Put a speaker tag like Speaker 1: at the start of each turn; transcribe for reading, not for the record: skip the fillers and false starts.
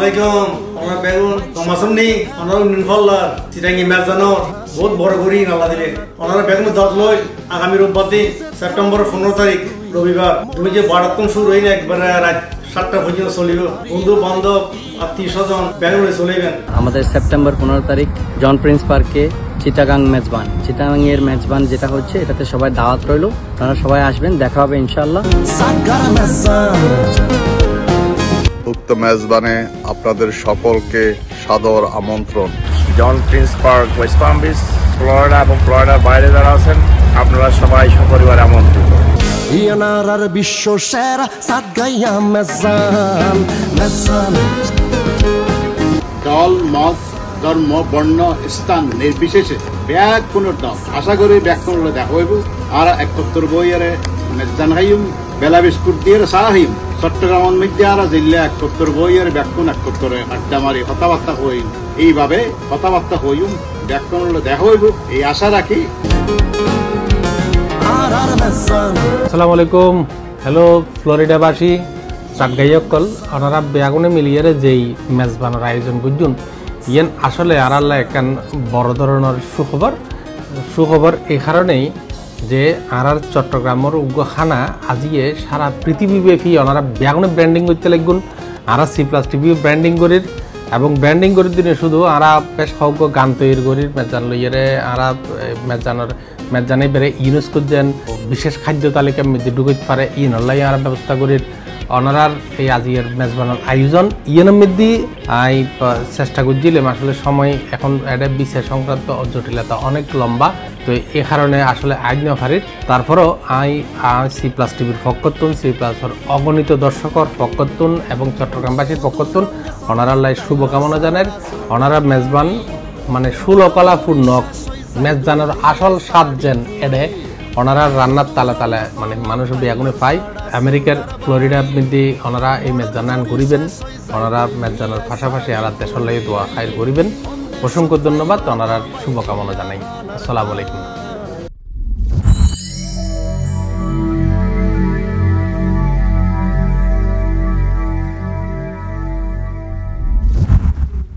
Speaker 1: আলাইকুম আমরা বেগুন টমাসনি অনর নিনফল্লার চিটাঙ্গি মেজানোর বহুত বড় করি নালা দিলে ওনারা বেগুন দাঁত লই আগামী রোববার দিন সেপ্টেম্বর 15 তারিখ রবিবার তুমি যে বাড়াতন শুরু হই না একবারে রাত 7টা পর্যন্ত চলিব বন্ধু বান্ধব আত্মীয় স্বজন বেগুনে চলিবেন
Speaker 2: আমাদের সেপ্টেম্বর 15 তারিখ জন প্রিন্স পার্কে চিটাগাং মেজবান চিটাগাংয়ের মেজবান যেটা হচ্ছে এটাতে সবাই দাওয়াত রইল আপনারা সবাই আসবেন দেখা হবে ইনশাআল্লাহ
Speaker 3: উক্ত মেজবানে আপনাদের সকলকে সাদর আমন্ত্রণ
Speaker 4: John Prince Park West Palm Beach Florida এবং ফ্লোরিডার বাইরে যারা আছেন আপনারা সবাই সপরিবারে আমন্ত্রিত
Speaker 5: ইয়ানার বিশ্ব সেরা সাতগাইয়া মেজান
Speaker 6: দল মত ধর্ম বর্ণ স্থান নির্বিশেষে ব্যাগ পুনর্দম আশা করি ব্যাগ পুনর দেখা হইব আর 71 বইয়ারে মেজান হাইম বেলা বিস্কুট দিয়ে সাহিম চট্টগ্রামের মধ্যে আর জিল্লা 71 বইয়ের ব্যাকুন 71 আড্ডা মারি কথাবার্তা হইম এইভাবে কথাবার্তা হইম ব্যাকুন দেখা হইব এই আশা রাখি।
Speaker 7: আসসালামু আলাইকুম হ্যালো ফ্লোরিডাবাসী সাতগাইয়কল ওনারা বেগুনে মিলিয়ে যেই মেজবানের আয়োজন করছেন ইয়েন আসলে আর আল্লাহ একখান বড় ধরনের সুখবর এই কারণেই যে আর চট্টগ্রামের উগ্রখানা আজিয়ে সারা পৃথিবীব্যাপী ওনারা বেগুনে ব্র্যান্ডিং করতে লাগবেন আর C+TV ব্র্যান্ডিং করির এবং ব্র্যান্ডিং করির দিনে শুধু আর বেশ সজ্ঞ গান তৈরি করির মেজান লইয়েরে আর মেজানে বেড়ে ইউজ করছেন বিশেষ খাদ্য তালিকা মধ্যে ঢুকতে পারে নল্লাই আর ব্যবস্থা করির ওনারার এই আজিয়ের মেজবানের আয়োজন ইয়েনের মধ্যে আই চেষ্টা করছিলাম আসলে সময় এখন এটা বিশেষ সংক্রান্ত জটিলতা অনেক লম্বা তো এই কারণে আসলে আইন ফারির তারপরও C+TVর পক্ষতুন C+এর অগণিত দর্শকর পক্ষতুন এবং চট্টগ্রামবাসীর পক্ষতুন ওনারাল্লাই শুভকামনা জানার ওনারা মেজবান মানে সুলকলাপূর্ণ মেজবানের আসল স্বাদ যেন এডে ওনারা রান্নার তালে তালে মানে মানুষ বেগুনে পায় আমেরিকার ফ্লোরিডার মধ্যে ওনারা এই মেজবান ঘুরিবেন ওনারা মেজবানের পাশাপাশি আর দেশের লাগে দোয়া খাই ঘুরিবেন অসংখ্য ধন্যবাদ ওনারা শুভকামনা জানাই আসসালামু আলাইকুম।